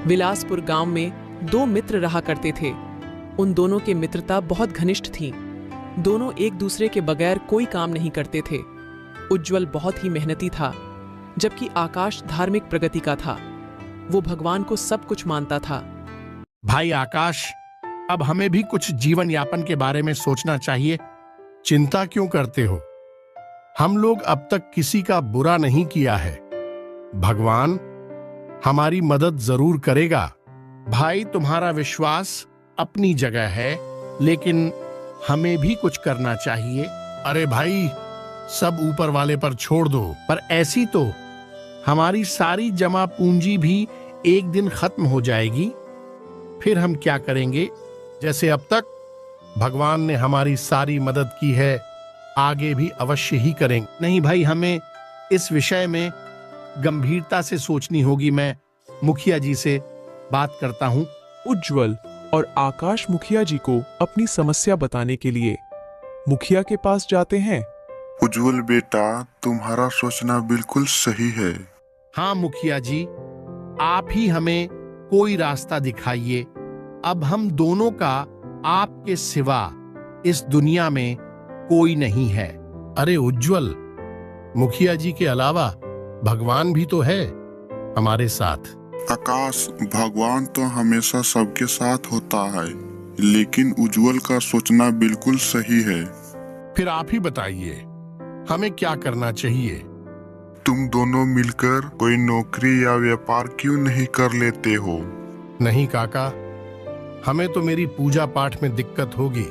विलासपुर गांव में दो मित्र रहा करते थे। उन दोनों की मित्रता बहुत घनिष्ठ थी। दोनों एक दूसरे के बगैर कोई काम नहीं करते थे। उज्ज्वल बहुत ही मेहनती था, जबकि आकाश धार्मिक प्रगति का था। वो भगवान को सब कुछ मानता था। भाई आकाश, अब हमें भी कुछ जीवन यापन के बारे में सोचना चाहिए। चिंता क्यों करते हो? हम लोग अब तक किसी का बुरा नहीं किया है। भगवान हमारी मदद जरूर करेगा। भाई, तुम्हारा विश्वास अपनी जगह है, लेकिन हमें भी कुछ करना चाहिए। अरे भाई, सब ऊपर वाले पर छोड़ दो। पर ऐसी तो हमारी सारी जमा पूंजी भी एक दिन खत्म हो जाएगी। फिर हम क्या करेंगे? जैसे अब तक भगवान ने हमारी सारी मदद की है, आगे भी अवश्य ही करेंगे। नहीं भाई, हमें इस विषय में गंभीरता से सोचनी होगी। मैं मुखिया जी से बात करता हूँ। उज्ज्वल और आकाश मुखिया जी को अपनी समस्या बताने के लिए मुखिया के पास जाते हैं। उज्ज्वल बेटा, तुम्हारा सोचना बिल्कुल सही है। हाँ मुखिया जी, आप ही हमें कोई रास्ता दिखाइए। अब हम दोनों का आपके सिवा इस दुनिया में कोई नहीं है। अरे उज्ज्वल, मुखिया जी के अलावा भगवान भी तो है हमारे साथ। आकाश, भगवान तो हमेशा सबके साथ होता है, लेकिन उज्ज्वल का सोचना बिल्कुल सही है। फिर आप ही बताइए, हमें क्या करना चाहिए? तुम दोनों मिलकर कोई नौकरी या व्यापार क्यों नहीं कर लेते हो? नहीं काका, हमें तो मेरी पूजा पाठ में दिक्कत होगी।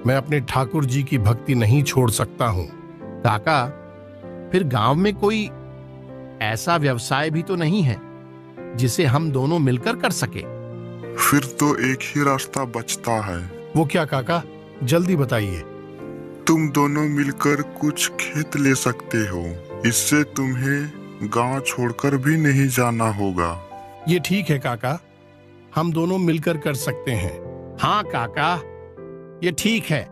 मैं अपने ठाकुर जी की भक्ति नहीं छोड़ सकता हूँ। काका, फिर गांव में कोई ऐसा व्यवसाय भी तो नहीं है जिसे हम दोनों मिलकर कर सके? फिर तो एक ही रास्ता बचता है। वो क्या काका, जल्दी बताइए। तुम दोनों मिलकर कुछ खेत ले सकते हो। इससे तुम्हें गांव छोड़कर भी नहीं जाना होगा। ये ठीक है काका, हम दोनों मिलकर कर सकते हैं। हाँ काका, ये ठीक है।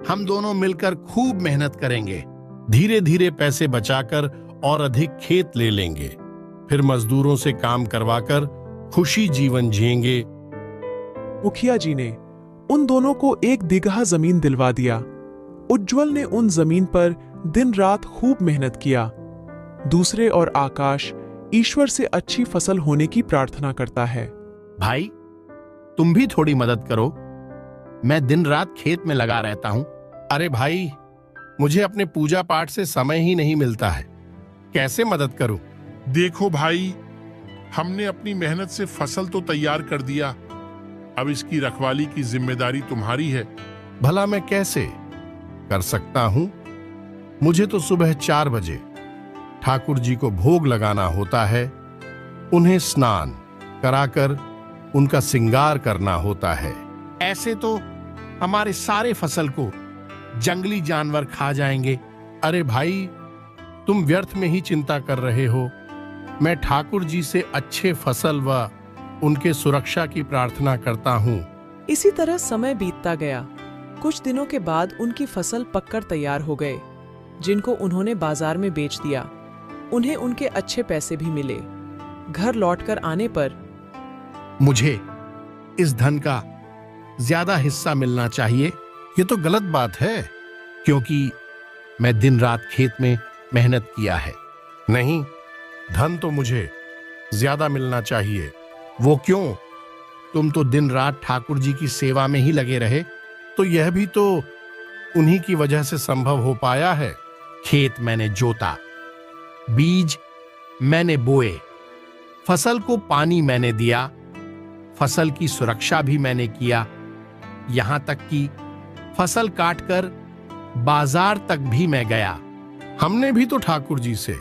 हम दोनों मिलकर खूब मेहनत करेंगे, धीरे धीरे पैसे बचाकर और अधिक खेत ले लेंगे। फिर मजदूरों से काम करवाकर खुशी जीवन जिएंगे। मुखिया जी ने उन दोनों को 1 बीघा जमीन दिलवा दिया। उज्ज्वल ने उन जमीन पर दिन रात खूब मेहनत किया। दूसरे और आकाश ईश्वर से अच्छी फसल होने की प्रार्थना करता है। भाई, तुम भी थोड़ी मदद करो। मैं दिन रात खेत में लगा रहता हूं। अरे भाई, मुझे अपने पूजा पाठ से समय ही नहीं मिलता है, कैसे मदद करूं? देखो भाई, हमने अपनी मेहनत से फसल तो तैयार कर दिया, अब इसकी रखवाली की जिम्मेदारी तुम्हारी है। भला मैं कैसे कर सकता हूं? मुझे तो सुबह 4 बजे ठाकुर जी को भोग लगाना होता है, उन्हें स्नान कराकर उनका श्रृंगार करना होता है। ऐसे तो हमारे सारे फसल को जंगली जानवर खा जाएंगे। अरे भाई, तुम व्यर्थ में ही चिंता कर रहे हो। मैं ठाकुर जी से अच्छे फसल व उनके सुरक्षा की प्रार्थना करता हूँ। इसी तरह समय बीतता गया। कुछ दिनों के बाद उनकी फसल पककर तैयार हो गए, जिनको उन्होंने बाजार में बेच दिया। उन्हें उनके अच्छे पैसे भी मिले। घर लौटकर आने पर मुझे इस धन का ज्यादा हिस्सा मिलना चाहिए। ये तो गलत बात है, क्योंकि मैं दिन रात खेत में मेहनत किया है। नहीं, धन तो मुझे ज्यादा मिलना चाहिए। वो क्यों? तुम तो दिन रात ठाकुर जी की सेवा में ही लगे रहे, तो यह भी तो उन्हीं की वजह से संभव हो पाया है। खेत मैंने जोता, बीज मैंने बोए, फसल को पानी मैंने दिया, फसल की सुरक्षा भी मैंने किया, यहां तक कि फसल काटकर बाजार तक भी मैं गया। हमने भी तो ठाकुर जी से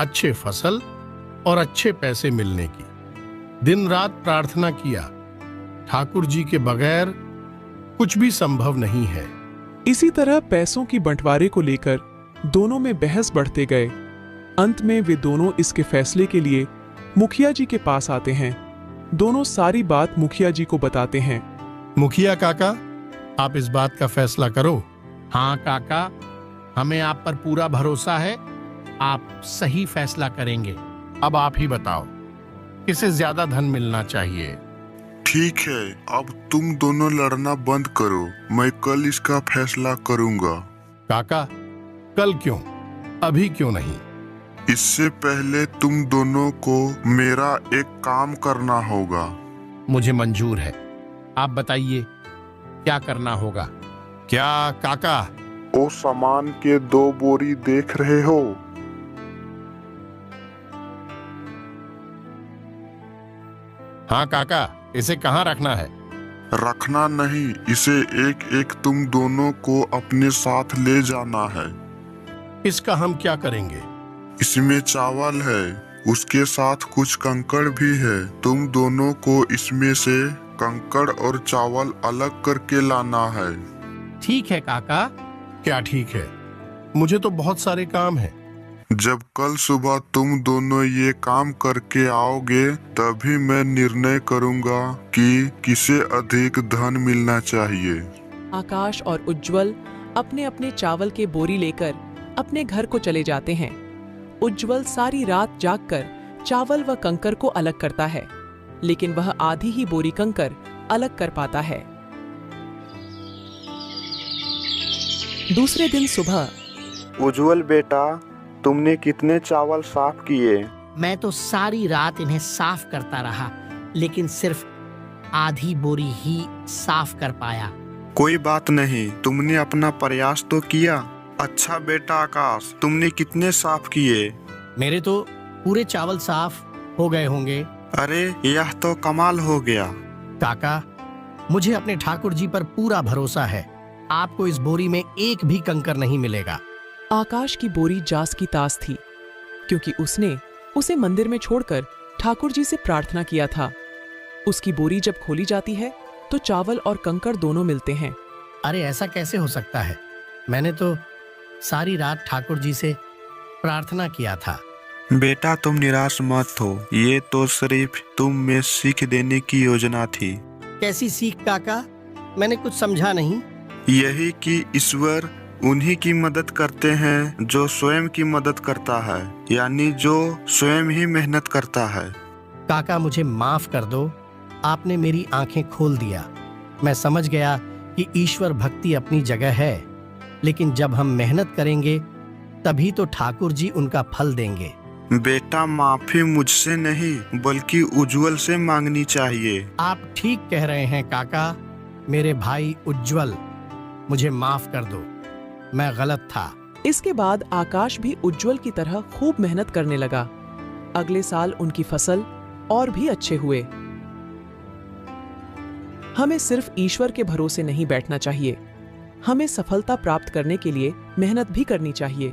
अच्छे फसल और अच्छे पैसे मिलने की दिन रात प्रार्थना किया। ठाकुर जी के बगैर कुछ भी संभव नहीं है। इसी तरह पैसों की बंटवारे को लेकर दोनों में बहस बढ़ते गए। अंत में वे दोनों इसके फैसले के लिए मुखिया जी के पास आते हैं। दोनों सारी बात मुखिया जी को बताते हैं। मुखिया काका, आप इस बात का फैसला करो। हाँ काका, हमें आप पर पूरा भरोसा है, आप सही फैसला करेंगे। अब आप ही बताओ। किसे ज्यादा धन मिलना चाहिए। ठीक है, अब तुम दोनों लड़ना बंद करो। मैं कल इसका फैसला करूंगा। काका, कल क्यों, अभी क्यों नहीं? इससे पहले तुम दोनों को मेरा एक काम करना होगा। मुझे मंजूर है, आप बताइए क्या करना होगा। क्या काका? ओ सामान के 2 बोरी देख रहे हो? हाँ काका, इसे कहाँ रखना है? रखना नहीं, इसे एक एक तुम दोनों को अपने साथ ले जाना है। इसका हम क्या करेंगे? इसमें चावल है, उसके साथ कुछ कंकड़ भी है। तुम दोनों को इसमें से कंकड़ और चावल अलग करके लाना है। ठीक है काका। क्या ठीक है? मुझे तो बहुत सारे काम हैं। जब कल सुबह तुम दोनों ये काम करके आओगे, तभी मैं निर्णय करूंगा कि किसे अधिक धन मिलना चाहिए। आकाश और उज्जवल अपने अपने चावल के बोरी लेकर अपने घर को चले जाते हैं। उज्जवल सारी रात जागकर चावल व कंकर को अलग करता है, लेकिन वह आधी ही बोरी कंकर अलग कर पाता है। दूसरे दिन सुबह। उज्जवल बेटा, तुमने कितने चावल साफ किए? मैं तो सारी रात इन्हें साफ करता रहा, लेकिन सिर्फ आधी बोरी ही साफ कर पाया। कोई बात नहीं, तुमने अपना प्रयास तो किया। अच्छा बेटा आकाश, तुमने कितने साफ किए? मेरे तो पूरे चावल साफ हो गए होंगे। अरे यह तो कमाल हो गया। काका, मुझे अपने ठाकुर जी पर पूरा भरोसा है। आपको इस बोरी में एक भी कंकर नहीं मिलेगा। आकाश की बोरी जास की तास थी, क्योंकि उसने उसे मंदिर में छोड़कर ठाकुर जी से प्रार्थना किया था। उसकी बोरी जब खोली जाती है तो चावल और कंकड़ दोनों मिलते हैं। अरे ऐसा कैसे हो सकता है? मैंने तो सारी रात ठाकुर जी से प्रार्थना किया था। बेटा तुम निराश मत हो, ये तो सिर्फ तुम में सीख देने की योजना थी। कैसी सीख काका? मैंने कुछ समझा नहीं। यही कि ईश्वर उन्हीं की मदद करते हैं जो स्वयं की मदद करता है, यानी जो स्वयं ही मेहनत करता है। काका मुझे माफ कर दो, आपने मेरी आंखें खोल दिया। मैं समझ गया कि ईश्वर भक्ति अपनी जगह है, लेकिन जब हम मेहनत करेंगे तभी तो ठाकुर जी उनका फल देंगे। बेटा माफी मुझसे नहीं बल्कि उज्जवल से मांगनी चाहिए। आप ठीक कह रहे हैं काका। मेरे भाई उज्जवल, मुझे माफ कर दो, मैं गलत था। इसके बाद आकाश भी उज्जवल की तरह खूब मेहनत करने लगा। अगले साल उनकी फसल और भी अच्छे हुए। हमें सिर्फ ईश्वर के भरोसे नहीं बैठना चाहिए, हमें सफलता प्राप्त करने के लिए मेहनत भी करनी चाहिए।